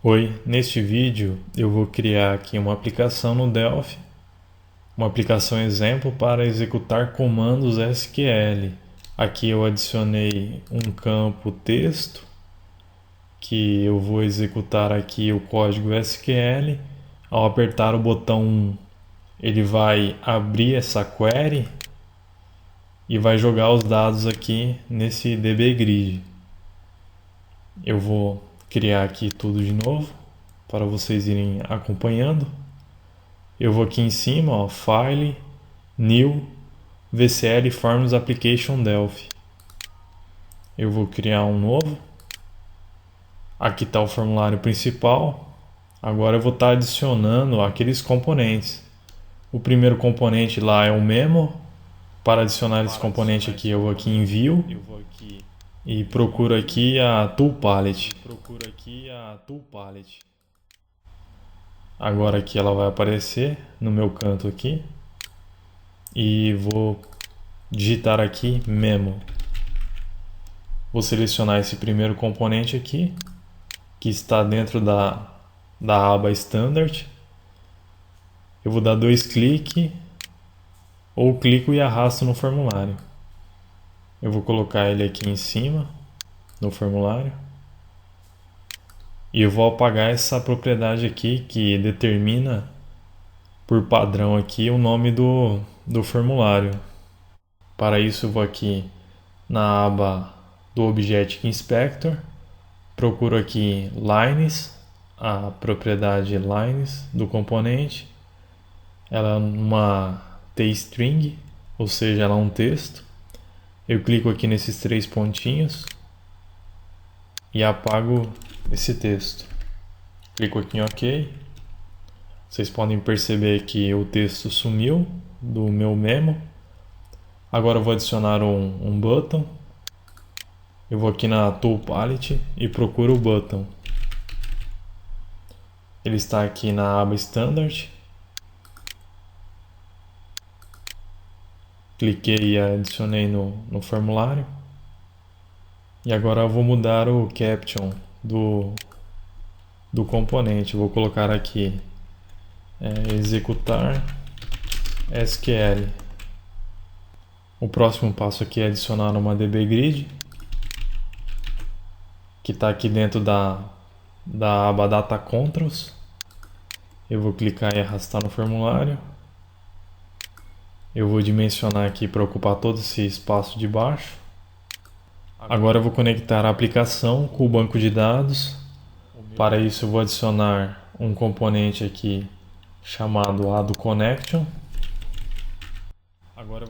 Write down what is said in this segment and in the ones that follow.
Oi, neste vídeo eu vou criar aqui uma aplicação no Delphi, uma aplicação exemplo para executar comandos SQL. Aqui eu adicionei um campo texto, que eu vou executar aqui o código SQL. Ao apertar o botão 1, ele vai abrir essa query e vai jogar os dados aqui nesse dbGrid. Eu vou criar aqui tudo de novo para vocês irem acompanhando. Eu vou aqui em cima, ó, File, New, VCL Forms Application Delphi. Eu vou criar um novo. Aqui está o formulário principal. Agora eu vou estar adicionando aqueles componentes. O primeiro componente lá é o memo. Para adicionar esse componente aqui, eu vou aqui em View e procuro aqui a Tool Palette. Agora aqui ela vai aparecer no meu canto aqui e vou digitar aqui Memo. Vou selecionar esse primeiro componente aqui, que está dentro da aba Standard. Eu vou dar 2 cliques ou clico e arrasto no formulário. Eu vou colocar ele aqui em cima no formulário. E eu vou apagar essa propriedade aqui que determina por padrão aqui o nome do formulário. Para isso eu vou aqui na aba do Object Inspector, procuro aqui lines, a propriedade lines do componente. Ela é uma tstring, ou seja, ela é um texto. Eu clico aqui nesses 3 pontinhos e apago esse texto. Clico aqui em OK. Vocês podem perceber que o texto sumiu do meu memo. Agora eu vou adicionar um button. Eu vou aqui na Tool Palette e procuro o button. Ele está aqui na aba Standard. Cliquei e adicionei no formulário. E agora eu vou mudar o caption do componente. Vou colocar aqui executar SQL. O próximo passo aqui é adicionar uma dbGrid, que está aqui dentro da aba Data Controls. Eu vou clicar e arrastar no formulário. Eu vou dimensionar aqui para ocupar todo esse espaço de baixo. Agora eu vou conectar a aplicação com o banco de dados. Para isso eu vou adicionar um componente aqui chamado AddConnection,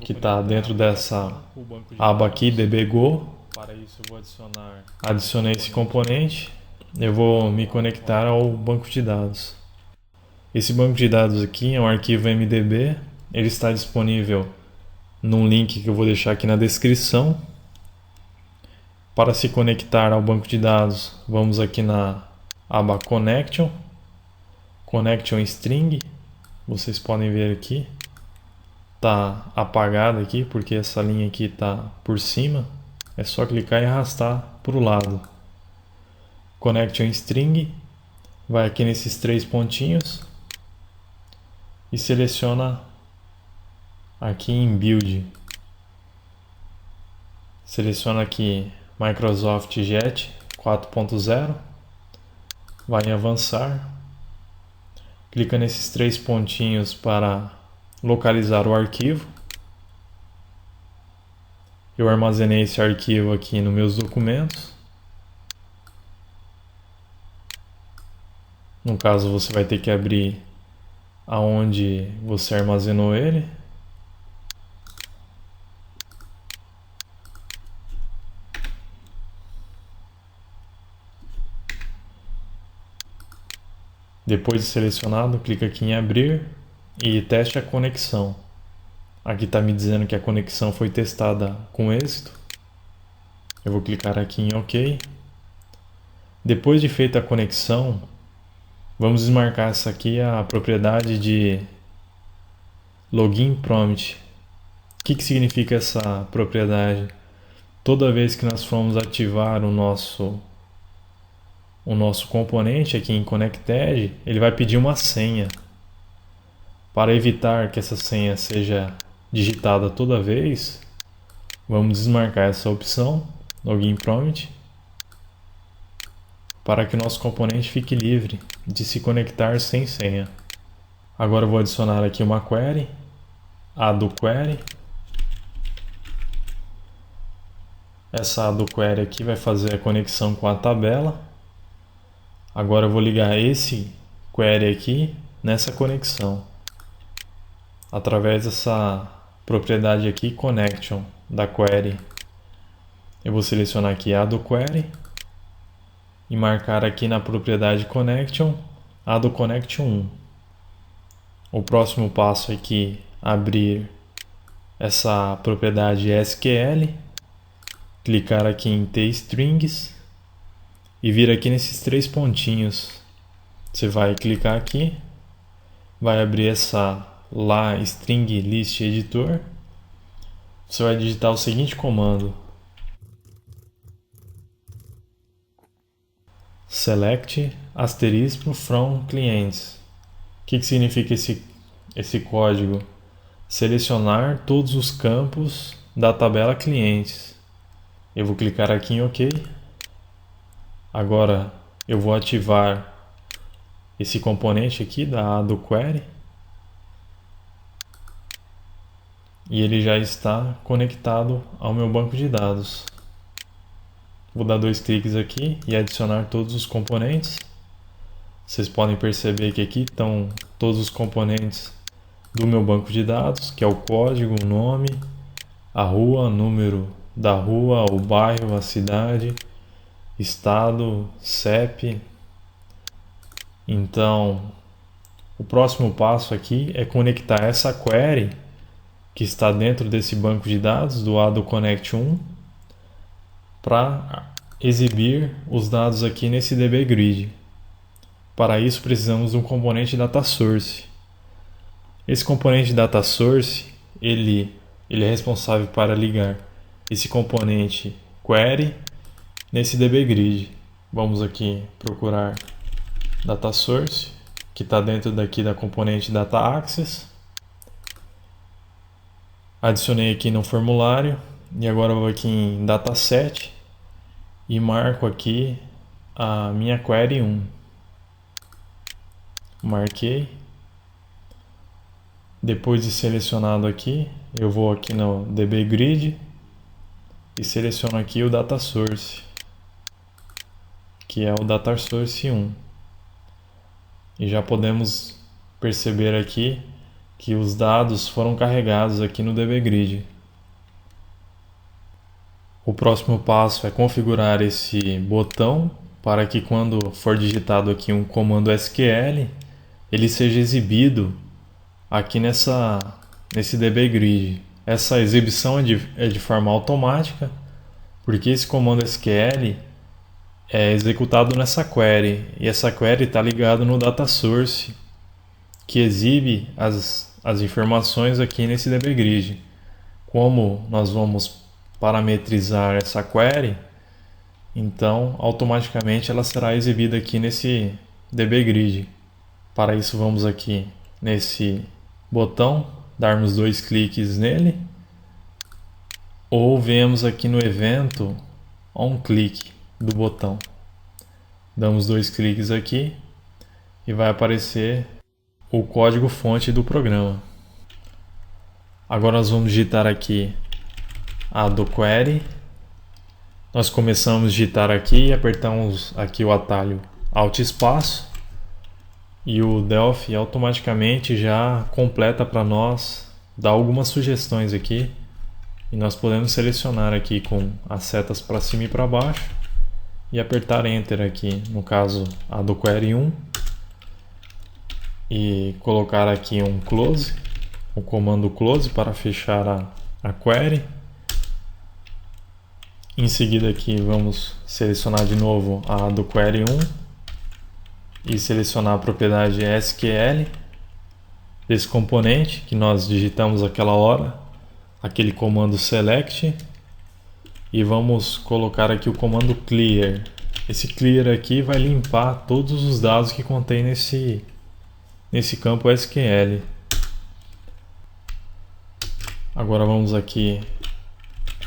que está dentro dessa aba aqui, dbGo. Adicionei esse componente. Eu vou me conectar ao banco de dados. Esse banco de dados aqui é um arquivo MDB. Ele está disponível num link que eu vou deixar aqui na descrição. Para se conectar ao banco de dados, vamos aqui na aba Connection, Connection String. Vocês podem ver aqui, está apagada aqui porque essa linha aqui está por cima. É só clicar e arrastar para o lado. Connection String, vai aqui nesses 3 pontinhos e seleciona aqui em Build. Seleciona aqui Microsoft Jet 4.0, vai em avançar, clica nesses 3 pontinhos para localizar o arquivo. Eu armazenei esse arquivo aqui nos meus documentos. No caso, você vai ter que abrir aonde você armazenou ele. Depois de selecionado, clica aqui em abrir e teste a conexão. Aqui está me dizendo que a conexão foi testada com êxito. Eu vou clicar aqui em OK. Depois de feita a conexão, vamos desmarcar essa aqui, a propriedade de login prompt. O que significa essa propriedade? Toda vez que nós formos ativar o o nosso componente aqui em Connected, ele vai pedir uma senha. Para evitar que essa senha seja digitada toda vez, vamos desmarcar essa opção, Login Prompt, para que o nosso componente fique livre de se conectar sem senha. Agora eu vou adicionar aqui uma query, add query. Essa add query aqui vai fazer a conexão com a tabela. Agora eu vou ligar esse query aqui nessa conexão, através dessa propriedade aqui, connection, da query. Eu vou selecionar aqui add query e marcar aqui na propriedade connection, add connection 1. O próximo passo aqui é abrir essa propriedade SQL, clicar aqui em tstrings e vir aqui nesses 3 pontinhos. Você vai clicar aqui, vai abrir essa lá string list editor. Você vai digitar o seguinte comando: select asterisco from clients. O que significa esse código? Selecionar todos os campos da tabela clientes. Eu vou clicar aqui em OK. Agora eu vou ativar esse componente aqui da add query e ele já está conectado ao meu banco de dados. Vou dar 2 cliques aqui e adicionar todos os componentes. Vocês podem perceber que aqui estão todos os componentes do meu banco de dados, que é o código, o nome, a rua, número da rua, o bairro, a cidade, estado, CEP. Então, o próximo passo aqui é conectar essa query que está dentro desse banco de dados do add connect 1 para exibir os dados aqui nesse DB Grid. Para isso precisamos de um componente data source. Esse componente data source, ele é responsável para ligar esse componente query nesse DB Grid. Vamos aqui procurar data source, que está dentro daqui da componente data access. Adicionei aqui no formulário e agora eu vou aqui em dataset e marco aqui a minha query 1. Marquei. Depois de selecionado aqui, eu vou aqui no DB Grid e seleciono aqui o data source, que é o data source 1. E já podemos perceber aqui que os dados foram carregados aqui no DB Grid. O próximo passo é configurar esse botão para que quando for digitado aqui um comando SQL, ele seja exibido aqui nesse DB Grid. Essa exibição é de forma automática, porque esse comando SQL é executado nessa query, e essa query está ligada no data source, que exibe as informações aqui nesse DB Grid. Como nós vamos parametrizar essa query, então automaticamente ela será exibida aqui nesse DB Grid. Para isso vamos aqui nesse botão, darmos 2 cliques nele, ou vemos aqui no evento onClick do botão. Damos 2 cliques aqui e vai aparecer o código fonte do programa. Agora nós vamos digitar aqui add query. Nós começamos a digitar aqui e apertamos aqui o atalho Alt espaço e o Delphi automaticamente já completa para nós, dá algumas sugestões aqui e nós podemos selecionar aqui com as setas para cima e para baixo e apertar Enter aqui, no caso add query 1, e colocar aqui um close, o comando close para fechar a query. Em seguida aqui vamos selecionar de novo a add query 1 e selecionar a propriedade SQL desse componente que nós digitamos aquela hora, aquele comando select, e vamos colocar aqui o comando clear Esse clear aqui vai limpar todos os dados que contém nesse campo SQL. Agora vamos aqui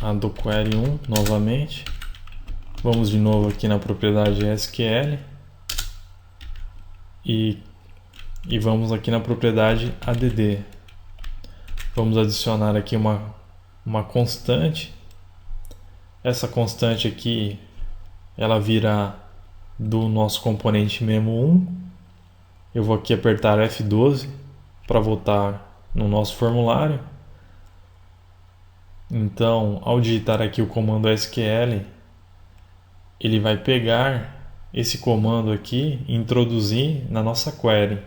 a do query 1 novamente. Vamos de novo aqui na propriedade SQL e vamos aqui na propriedade add. Vamos adicionar aqui uma constante. Essa constante aqui ela virá do nosso componente memo1. Eu vou aqui apertar F12 para voltar no nosso formulário. Então, ao digitar aqui o comando SQL, ele vai pegar esse comando aqui e introduzir na nossa query.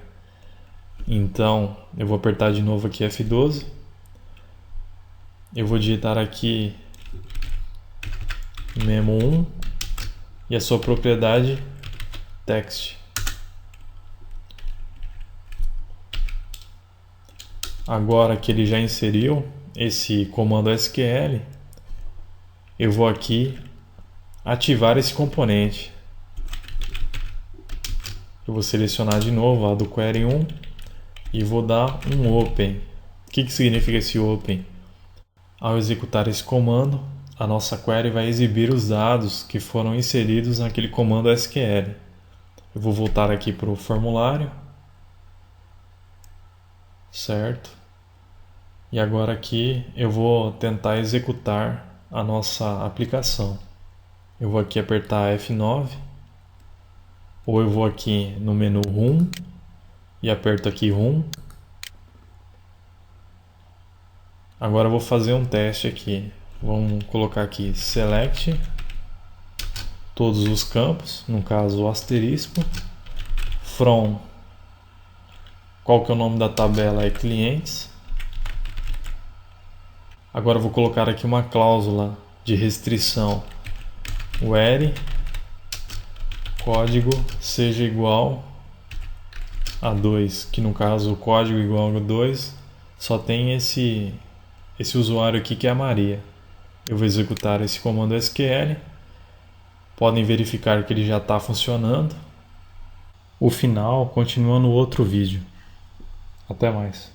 Então, eu vou apertar de novo aqui F12. Eu vou digitar aqui memo1 e a sua propriedade text. Agora que ele já inseriu esse comando SQL, eu vou aqui ativar esse componente. Eu vou selecionar de novo a do query 1 e vou dar um open. O que significa esse open? Ao executar esse comando, a nossa query vai exibir os dados que foram inseridos naquele comando SQL. Eu vou voltar aqui para o formulário, certo? E agora aqui eu vou tentar executar a nossa aplicação. Eu vou aqui apertar F9, ou eu vou aqui no menu Run e aperto aqui Run. Agora eu vou fazer um teste aqui. Vamos colocar aqui Select todos os campos, no caso o asterisco, From, qual que é o nome da tabela? É clientes. Agora eu vou colocar aqui uma cláusula de restrição, where código seja igual a 2, que no caso o código igual a 2 só tem esse usuário aqui que é a Maria. Eu vou executar esse comando SQL. Podem verificar que ele já está funcionando. O final continua no outro vídeo. Até mais.